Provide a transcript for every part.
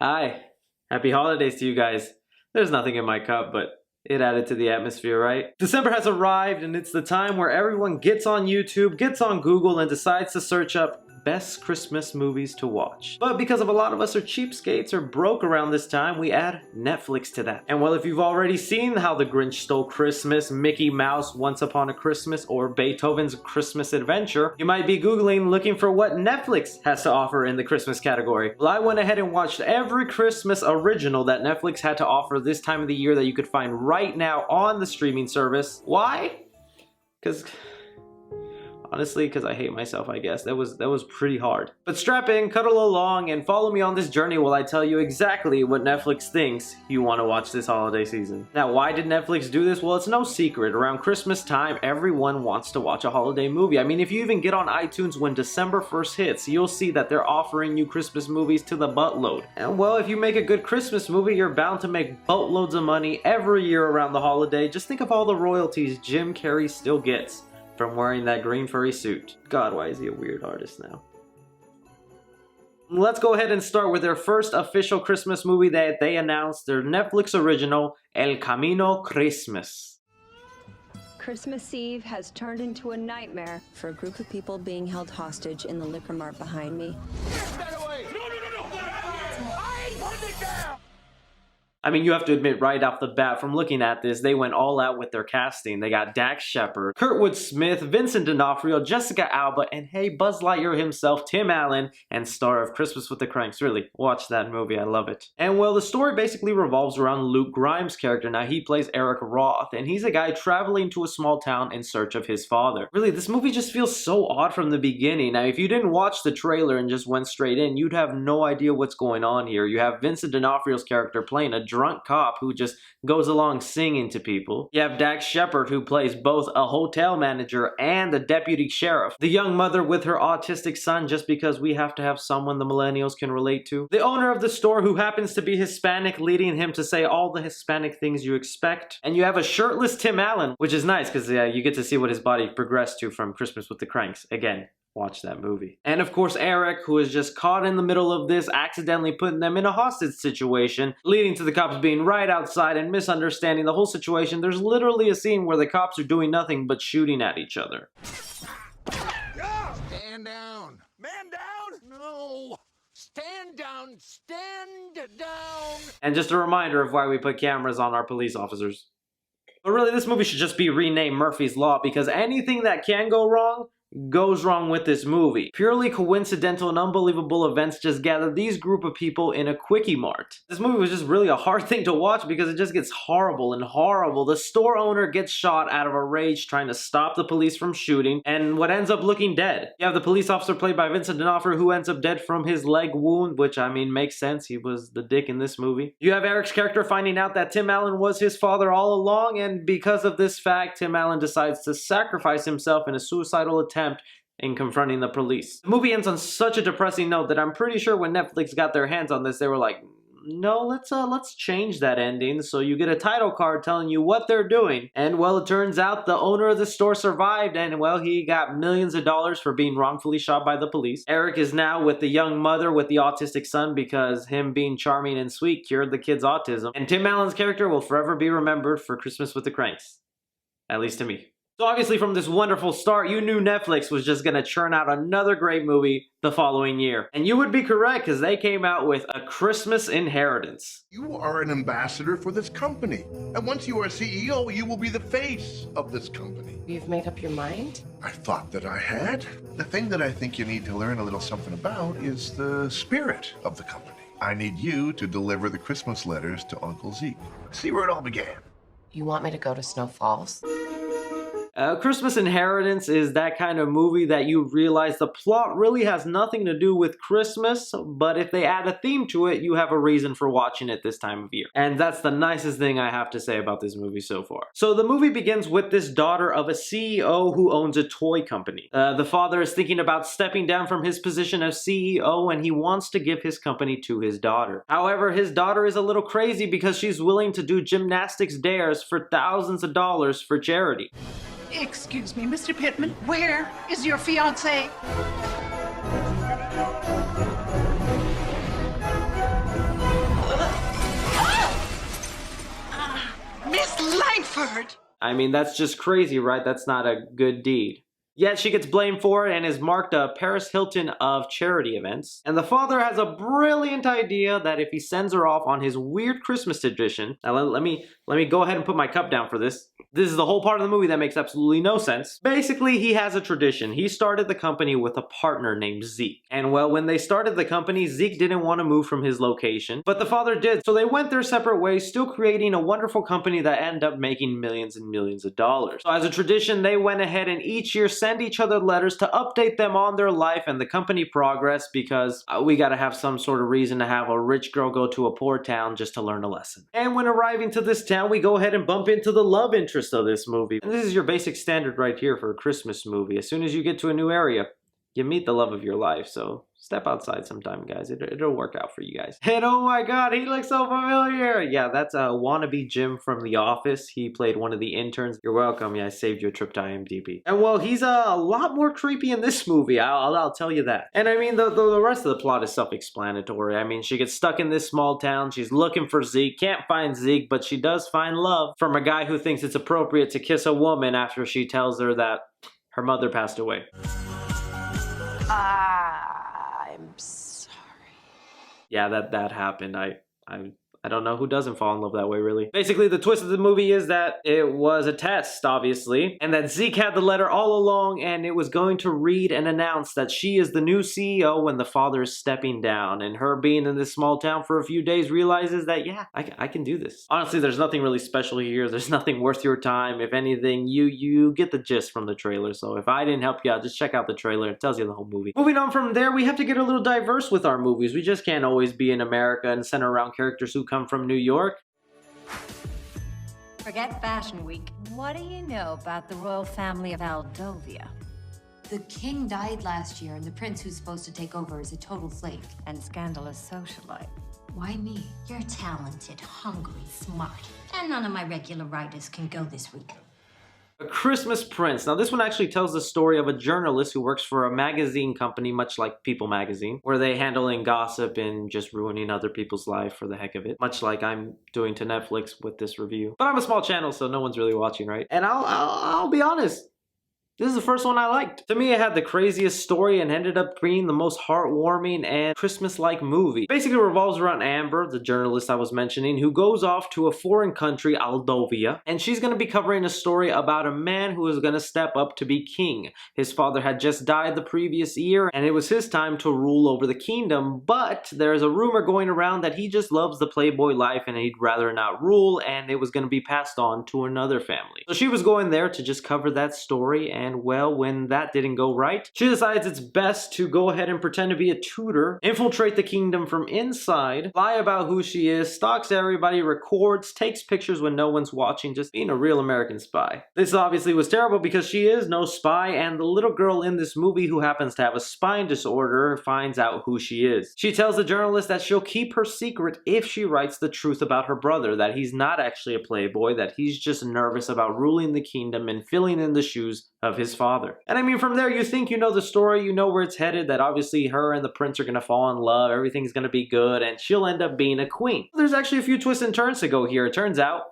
Hi, happy holidays to you guys. There's nothing in my cup, but it added to the atmosphere, right? December has arrived, and it's the time where everyone gets on YouTube, gets on Google, and decides to search up best Christmas movies to watch. But because of a lot of us are cheapskates or broke around this time, we add Netflix to that. And well, if you've already seen How the Grinch Stole Christmas, Mickey Mouse, Once Upon a Christmas, or Beethoven's Christmas Adventure, you might be Googling looking for what Netflix has to offer in the Christmas category. Well, I went ahead and watched every Christmas original that Netflix had to offer this time of the year that you could find right now on the streaming service. Why? Honestly, because I hate myself, I guess. That was pretty hard. But strap in, cuddle along, and follow me on this journey while I tell you exactly what Netflix thinks you want to watch this holiday season. Now, why did Netflix do this? Well, it's no secret. Around Christmas time, everyone wants to watch a holiday movie. I mean, if you even get on iTunes when December 1st hits, you'll see that they're offering you Christmas movies to the buttload. And well, if you make a good Christmas movie, you're bound to make boatloads of money every year around the holiday. Just think of all the royalties Jim Carrey still gets from wearing that green furry suit. God, why is he a weird artist now? Let's go ahead and start with their first official Christmas movie that they announced, their Netflix original, El Camino Christmas. Christmas Eve has turned into a nightmare for a group of people being held hostage in the liquor mart behind me. Get that away! No! I ain't putting it down! I mean, you have to admit right off the bat, from looking at this, they went all out with their casting. They got Dax Shepard, Kurtwood Smith, Vincent D'Onofrio, Jessica Alba, and hey, Buzz Lightyear himself, Tim Allen, and star of Christmas with the Cranks. Really, watch that movie, I love it. And well, the story basically revolves around Luke Grimes' character. Now, he plays Eric Roth, and he's a guy traveling to a small town in search of his father. Really, this movie just feels so odd from the beginning. Now, if you didn't watch the trailer and just went straight in, you'd have no idea what's going on here. You have Vincent D'Onofrio's character playing a drunk cop who just goes along singing to people. You have Dax Shepard, who plays both a hotel manager and a deputy sheriff. The young mother with her autistic son, just because we have to have someone the millennials can relate to. The owner of the store, who happens to be Hispanic, leading him to say all the Hispanic things you expect. And you have a shirtless Tim Allen, which is nice because you get to see what his body progressed to from Christmas with the Cranks. Again, watch that movie. And of course, Eric, who is just caught in the middle of this, accidentally putting them in a hostage situation, leading to the cops being right outside and misunderstanding the whole situation. There's literally a scene where the cops are doing nothing but shooting at each other. Stand down. Man down? No. Stand down. Stand down. And just a reminder of why we put cameras on our police officers. But really, this movie should just be renamed Murphy's Law, because anything that can go wrong goes wrong with this movie. Purely coincidental and unbelievable events just gather these group of people in a quickie mart. This movie was just really a hard thing to watch because it just gets horrible and horrible. The store owner gets shot out of a rage trying to stop the police from shooting, and what ends up looking dead. You have the police officer played by Vincent D'Onofrio, who ends up dead from his leg wound, which I mean makes sense. He was the dick in this movie. You have Eric's character finding out that Tim Allen was his father all along, and because of this fact, Tim Allen decides to sacrifice himself in a suicidal attempt in confronting the police. The movie ends on such a depressing note that I'm pretty sure when Netflix got their hands on this, they were like, no, let's change that ending so you get a title card telling you what they're doing. And well, it turns out the owner of the store survived, and well, he got millions of dollars for being wrongfully shot by the police. Eric is now with the young mother with the autistic son because him being charming and sweet cured the kid's autism. And Tim Allen's character will forever be remembered for Christmas with the Cranks. At least to me. So obviously from this wonderful start, you knew Netflix was just gonna churn out another great movie the following year. And you would be correct, because they came out with A Christmas Inheritance. You are an ambassador for this company. And once you are CEO, you will be the face of this company. You've made up your mind? I thought that I had. The thing that I think you need to learn a little something about is the spirit of the company. I need you to deliver the Christmas letters to Uncle Zeke. See where it all began. You want me to go to Snow Falls? Christmas Inheritance is that kind of movie that you realize the plot really has nothing to do with Christmas, but if they add a theme to it, you have a reason for watching it this time of year. And that's the nicest thing I have to say about this movie so far. So the movie begins with this daughter of a CEO who owns a toy company. The father is thinking about stepping down from his position as CEO, and he wants to give his company to his daughter. However, his daughter is a little crazy because she's willing to do gymnastics dares for thousands of dollars for charity. Excuse me, Mr. Pittman, where is your fiancé? I mean, that's just crazy, right? That's not a good deed. Yet she gets blamed for it and is marked a Paris Hilton of charity events. And the father has a brilliant idea that if he sends her off on his weird Christmas tradition... Now let me go ahead and put my cup down for this. This is the whole part of the movie that makes absolutely no sense. Basically, he has a tradition. He started the company with a partner named Zeke. And well, when they started the company, Zeke didn't want to move from his location, but the father did. So they went their separate ways, still creating a wonderful company that ended up making millions and millions of dollars. So as a tradition, they went ahead and each year send each other letters to update them on their life and the company progress, because we gotta have some sort of reason to have a rich girl go to a poor town just to learn a lesson. And when arriving to this town, we go ahead and bump into the love interest of this movie. And this is your basic standard right here for a Christmas movie. As soon as you get to a new area, you meet the love of your life. So step outside sometime, guys. It'll work out for you guys. And oh my god, he looks so familiar. Yeah, that's a wannabe Jim from The Office. He played one of the interns. You're welcome. Yeah, I saved your trip to IMDb. And well, he's a lot more creepy in this movie. I'll tell you that. And I mean, the rest of the plot is self-explanatory. I mean, she gets stuck in this small town. She's looking for Zeke. Can't find Zeke, but she does find love from a guy who thinks it's appropriate to kiss a woman after she tells her that her mother passed away. I'm sorry. Yeah, that happened. I don't know who doesn't fall in love that way, really. Basically, the twist of the movie is that it was a test, obviously, and that Zeke had the letter all along, and it was going to read and announce that she is the new CEO when the father is stepping down, and her being in this small town for a few days realizes that, yeah, I can do this. Honestly, there's nothing really special here. There's nothing worth your time. If anything, you get the gist from the trailer, so if I didn't help you out, just check out the trailer. It tells you the whole movie. Moving on from there, we have to get a little diverse with our movies. We just can't always be in America and center around characters who come from New York. Forget Fashion Week. What do you know about the royal family of Aldovia? The king died last year, and the prince who's supposed to take over is a total flake. And scandalous socialite. Why me? You're talented, hungry, smart, and none of my regular writers can go this week. A Christmas Prince. Now this one actually tells the story of a journalist who works for a magazine company, much like People magazine, where they handling gossip and just ruining other people's life for the heck of it. Much like I'm doing to Netflix with this review. But I'm a small channel, so no one's really watching, right? And I'll be honest. This is the first one I liked. To me, it had the craziest story and ended up being the most heartwarming and Christmas-like movie. Basically revolves around Amber, the journalist I was mentioning, who goes off to a foreign country, Aldovia, and she's going to be covering a story about a man who is going to step up to be king. His father had just died the previous year, and it was his time to rule over the kingdom, but there's a rumor going around that he just loves the playboy life and he'd rather not rule, and it was going to be passed on to another family. So she was going there to just cover that story, and well, when that didn't go right, she decides it's best to go ahead and pretend to be a tutor, infiltrate the kingdom from inside, lie about who she is, stalks everybody, records, takes pictures when no one's watching, just being a real American spy. This obviously was terrible because she is no spy, and the little girl in this movie who happens to have a spine disorder finds out who she is. She tells the journalist that she'll keep her secret if she writes the truth about her brother, that he's not actually a playboy, that he's just nervous about ruling the kingdom and filling in the shoes of his father. And I mean, from there, you think you know the story, you know where it's headed, that obviously her and the prince are gonna fall in love, everything's gonna be good, and she'll end up being a queen. There's actually a few twists and turns to go here. It turns out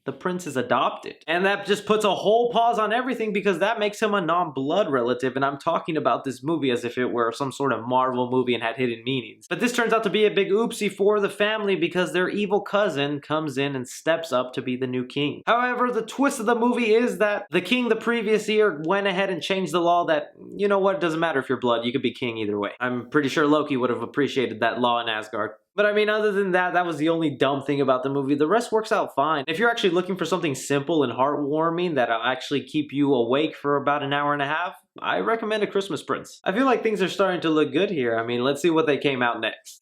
the prince is adopted. And that just puts a whole pause on everything because that makes him a non-blood relative, and I'm talking about this movie as if it were some sort of Marvel movie and had hidden meanings. But this turns out to be a big oopsie for the family because their evil cousin comes in and steps up to be the new king. However, the twist of the movie is that the king the previous year went ahead and changed the law that, you know what, it doesn't matter if you're blood, you could be king either way. I'm pretty sure Loki would have appreciated that law in Asgard. But I mean, other than that, that was the only dumb thing about the movie. The rest works out fine. If you're actually looking for something simple and heartwarming that'll actually keep you awake for about an hour and a half, I recommend A Christmas Prince. I feel like things are starting to look good here. I mean, let's see what they came out next.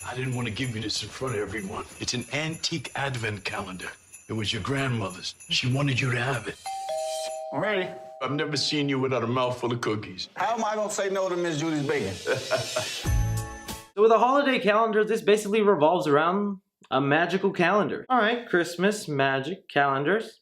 I didn't want to give you this in front of everyone. It's an antique advent calendar. It was your grandmother's. She wanted you to have it. I'm ready. I've never seen you without a mouthful of cookies. How am I gonna say no to Miss Judy's bacon? So with a holiday calendar, this basically revolves around a magical calendar. All right, Christmas, magic, calendars.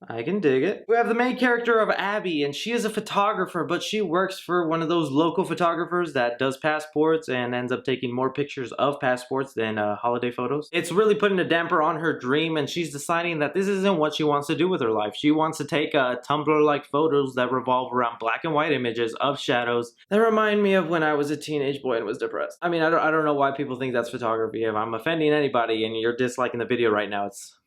I can dig it. We have the main character of Abby, and she is a photographer, but she works for one of those local photographers that does passports and ends up taking more pictures of passports than holiday photos. It's really putting a damper on her dream, and she's deciding that this isn't what she wants to do with her life. She wants to take Tumblr-like photos that revolve around black and white images of shadows that remind me of when I was a teenage boy and was depressed. I mean, I don't know why people think that's photography. If I'm offending anybody and you're disliking the video right now, it's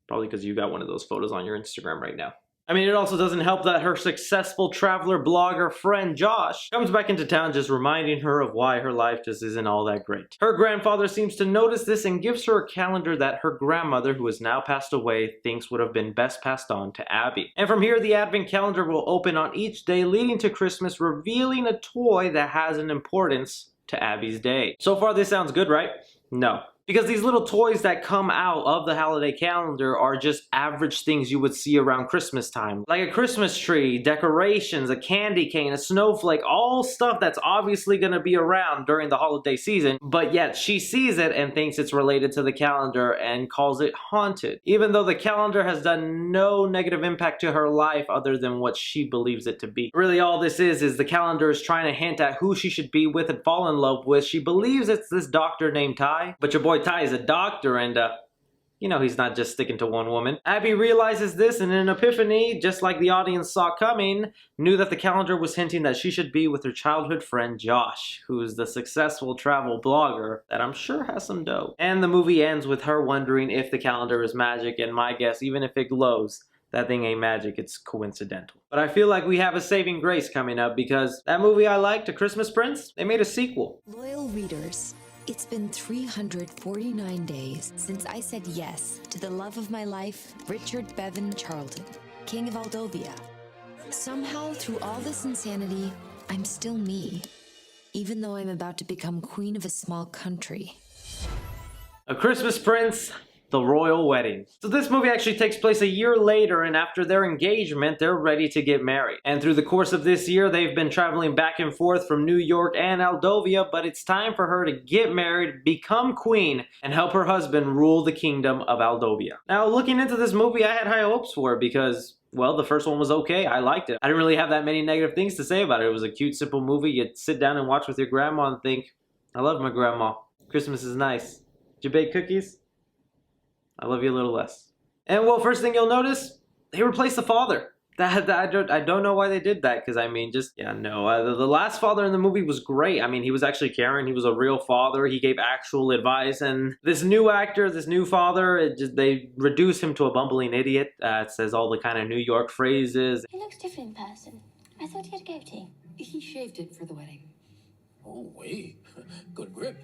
probably because you got one of those photos on your Instagram right now. I mean, it also doesn't help that her successful traveler blogger friend Josh comes back into town just reminding her of why her life just isn't all that great. Her grandfather seems to notice this and gives her a calendar that her grandmother, who has now passed away, thinks would have been best passed on to Abby. And from here, the advent calendar will open on each day leading to Christmas, revealing a toy that has an importance to Abby's day. So far, this sounds good, right? No. Because these little toys that come out of the holiday calendar are just average things you would see around Christmas time. Like a Christmas tree, decorations, a candy cane, a snowflake, all stuff that's obviously going to be around during the holiday season, but yet she sees it and thinks it's related to the calendar and calls it haunted. Even though the calendar has done no negative impact to her life other than what she believes it to be. Really all this is the calendar is trying to hint at who she should be with and fall in love with. She believes it's this doctor named Ty, but your boy Ty is a doctor and you know he's not just sticking to one woman. Abby realizes this and in an epiphany, just like the audience saw coming, knew that the calendar was hinting that she should be with her childhood friend Josh, who's the successful travel blogger that I'm sure has some dough. And the movie ends with her wondering if the calendar is magic, and my guess, even if it glows, that thing ain't magic, it's coincidental. But I feel like we have a saving grace coming up because that movie I liked, A Christmas Prince, they made a sequel. Loyal readers, it's been 349 days since I said yes to the love of my life, Richard Bevan Charlton, King of Aldovia. Somehow, through all this insanity, I'm still me, even though I'm about to become queen of a small country. A Christmas Prince, the royal wedding. So this movie actually takes place a year later, and after their engagement, they're ready to get married. And through the course of this year, they've been traveling back and forth from New York and Aldovia, but it's time for her to get married, become queen, and help her husband rule the kingdom of Aldovia. Now, looking into this movie, I had high hopes for it because, well, the first one was okay. I liked it. I didn't really have that many negative things to say about it. It was a cute, simple movie. You'd sit down and watch with your grandma and think, I love my grandma. Christmas is nice. Did you bake cookies? I love you a little less. And well, first thing you'll notice, they replaced the father. I don't know why they did that, because I mean, the last father in the movie was great. I mean, he was actually caring. He was a real father. He gave actual advice. And this new actor, this new father, they reduce him to a bumbling idiot. It says all the kind of New York phrases. He looks different in person. I thought he had a goatee. He shaved it for the wedding. Oh, wait. Good grip.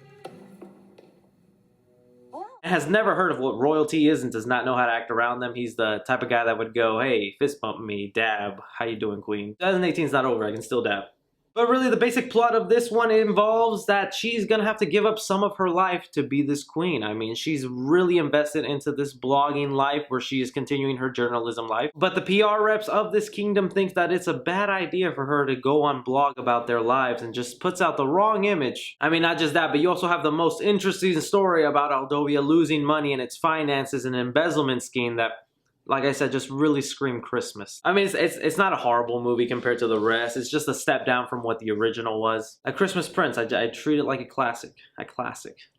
Has never heard of what royalty is and does not know how to act around them. He's the type of guy that would go, hey, fist bump me, dab, how you doing, queen? 2018 is not over, I can still dab. But really, the basic plot of this one involves that she's gonna have to give up some of her life to be this queen. I mean, she's really invested into this blogging life where she is continuing her journalism life. But the PR reps of this kingdom think that it's a bad idea for her to go on blog about their lives and just puts out the wrong image. I mean, not just that, but you also have the most interesting story about Aldovia losing money in its finances and embezzlement scheme that, like I said, just really scream Christmas. I mean, it's not a horrible movie compared to the rest. It's just a step down from what the original was. A Christmas Prince, I treat it like a classic.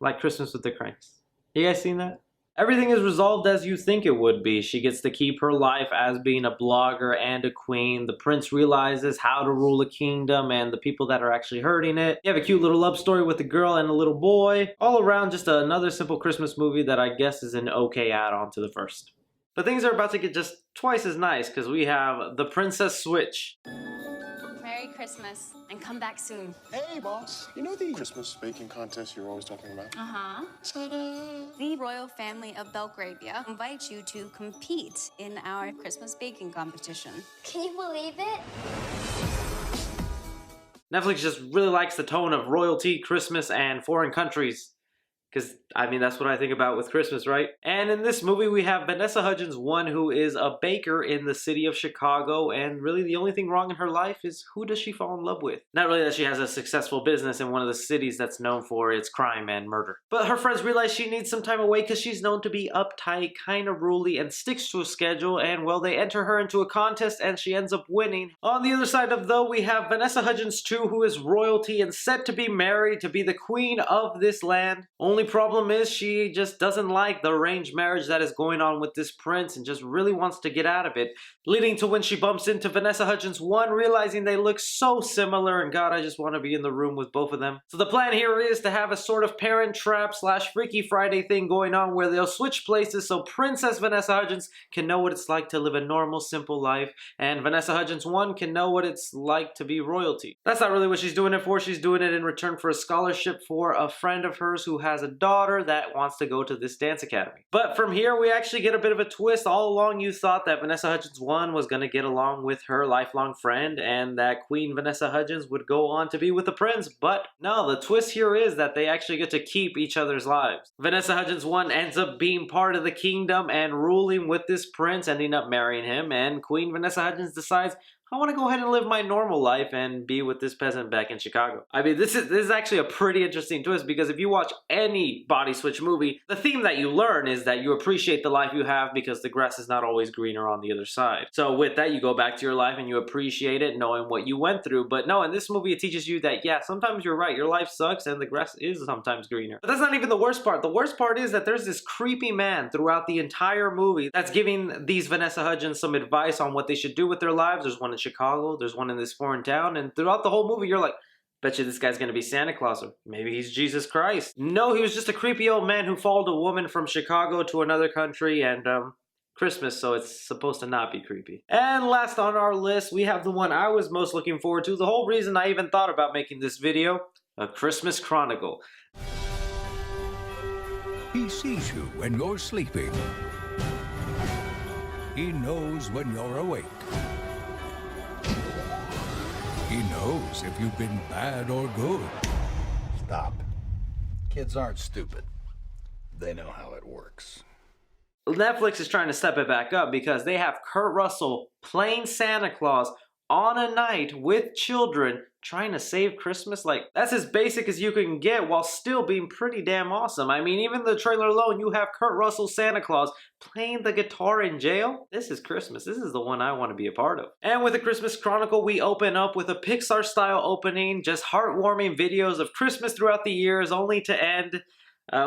Like Christmas with the Cranks. You guys seen that? Everything is resolved as you think it would be. She gets to keep her life as being a blogger and a queen. The prince realizes how to rule a kingdom and the people that are actually hurting it. You have a cute little love story with a girl and a little boy. All around, just another simple Christmas movie that I guess is an okay add-on to the first. But things are about to get just twice as nice because we have the Princess Switch. Merry Christmas and come back soon. Hey, boss. You know the Christmas baking contest you're always talking about? Uh-huh. Ta-da! The royal family of Belgravia invites you to compete in our Christmas baking competition. Can you believe it? Netflix just really likes the tone of royalty, Christmas, and foreign countries Because, I mean, that's what I think about with Christmas, right? And in this movie, we have Vanessa Hudgens, one who is a baker in the city of Chicago, and really the only thing wrong in her life is who does she fall in love with? Not really that she has a successful business in one of the cities that's known for its crime and murder. But her friends realize she needs some time away because she's known to be uptight, kind of ruly, and sticks to a schedule, and well, they enter her into a contest and she ends up winning. On the other side of though, we have Vanessa Hudgens too, who is royalty and set to be married to be the queen of this land. Only problem is she just doesn't like the arranged marriage that is going on with this prince and just really wants to get out of it, leading to when she bumps into Vanessa Hudgens 1, realizing they look so similar, and God, I just want to be in the room with both of them. So the plan here is to have a sort of Parent Trap / Freaky Friday thing going on where they'll switch places so Princess Vanessa Hudgens can know what it's like to live a normal, simple life, and Vanessa Hudgens 1 can know what it's like to be royalty. That's not really what she's doing it for. She's doing it in return for a scholarship for a friend of hers who has a daughter that wants to go to this dance academy. But from here, we actually get a bit of a twist. All along, you thought that Vanessa Hudgens 1 was going to get along with her lifelong friend and that Queen Vanessa Hudgens would go on to be with the prince. But no, the twist here is that they actually get to keep each other's lives. Vanessa Hudgens 1 ends up being part of the kingdom and ruling with this prince, ending up marrying him, and Queen Vanessa Hudgens decides, I want to go ahead and live my normal life and be with this peasant back in Chicago. I mean, this is actually a pretty interesting twist, because if you watch any body switch movie, the theme that you learn is that you appreciate the life you have because the grass is not always greener on the other side. So with that, you go back to your life and you appreciate it, knowing what you went through. But no, in this movie, it teaches you that, yeah, sometimes you're right. Your life sucks and the grass is sometimes greener. But that's not even the worst part. The worst part is that there's this creepy man throughout the entire movie that's giving these Vanessa Hudgens some advice on what they should do with their lives. There's one in Chicago, there's one in this foreign town, and throughout the whole movie you're like, bet you this guy's gonna be Santa Claus, or maybe he's Jesus Christ. No, he was just a creepy old man who followed a woman from Chicago to another country, and Christmas, so it's supposed to not be creepy. And last on our list, we have the one I was most looking forward to, the whole reason I even thought about making this video, A Christmas Chronicle. He sees you when you're sleeping. He knows when you're awake. He knows if you've been bad or good. Stop. Kids aren't stupid. They know how it works. Netflix is trying to step it back up because they have Kurt Russell playing Santa Claus on a night with children trying to save Christmas. Like, that's as basic as you can get while still being pretty damn awesome. I mean, even the trailer alone, you have Kurt Russell Santa Claus playing the guitar in jail. This is Christmas. This is the one I want to be a part of. And with the Christmas Chronicle, we open up with a Pixar-style opening, just heartwarming videos of Christmas throughout the years, only to end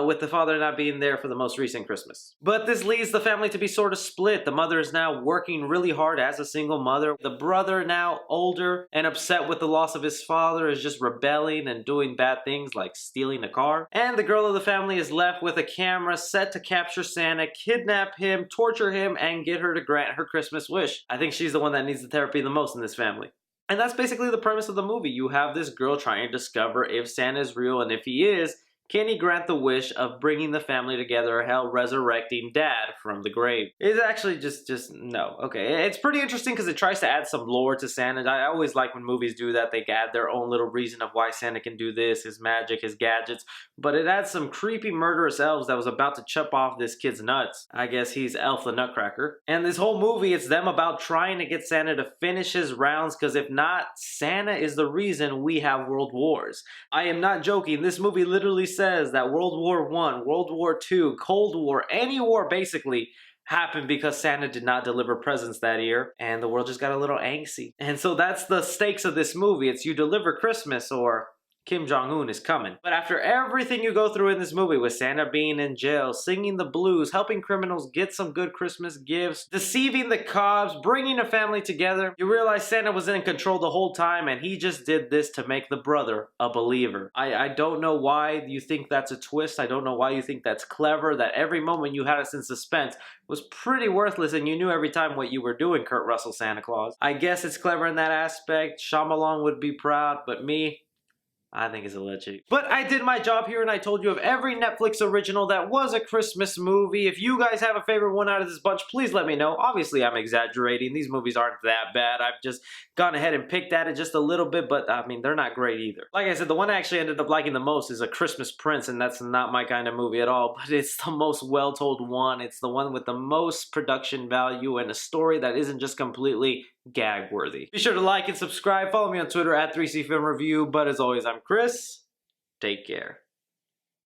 with the father not being there for the most recent Christmas. But this leads the family to be sort of split. The mother is now working really hard as a single mother. The brother, now older and upset with the loss of his father, is just rebelling and doing bad things like stealing a car. And the girl of the family is left with a camera set to capture Santa, kidnap him, torture him, and get her to grant her Christmas wish. I think she's the one that needs the therapy the most in this family. And that's basically the premise of the movie. You have this girl trying to discover if Santa is real, and if he is, can he grant the wish of bringing the family together, hell, resurrecting dad from the grave? It's actually just no. Okay, it's pretty interesting because it tries to add some lore to Santa. I always like when movies do that. They add their own little reason of why Santa can do this, his magic, his gadgets. But it adds some creepy murderous elves that was about to chop off this kid's nuts. I guess he's Elf the Nutcracker. And this whole movie, it's them about trying to get Santa to finish his rounds, because if not, Santa is the reason we have world wars. I am not joking. This movie literally says that World War I, World War II, Cold War, any war basically happened because Santa did not deliver presents that year, and the world just got a little angsty. And so that's the stakes of this movie. It's you deliver Christmas or Kim Jong-un is coming. But after everything you go through in this movie, with Santa being in jail, singing the blues, helping criminals get some good Christmas gifts, deceiving the cops, bringing a family together, you realize Santa was in control the whole time, and he just did this to make the brother a believer. I don't know why you think that's a twist. I don't know why you think that's clever, that every moment you had us in suspense was pretty worthless and you knew every time what you were doing, Kurt Russell Santa Claus. I guess it's clever in that aspect. Shyamalan would be proud, but me, I think it's a legit. But I did my job here and I told you of every Netflix original that was a Christmas movie. If you guys have a favorite one out of this bunch, please let me know. Obviously, I'm exaggerating. These movies aren't that bad. I've just gone ahead and picked at it just a little bit, but I mean, they're not great either. Like I said, the one I actually ended up liking the most is A Christmas Prince, and that's not my kind of movie at all, but it's the most well-told one. It's the one with the most production value and a story that isn't just completely gag-worthy. Be sure to like and subscribe. Follow me on Twitter at 3C Film Review. But as always, I'm Chris. Take care.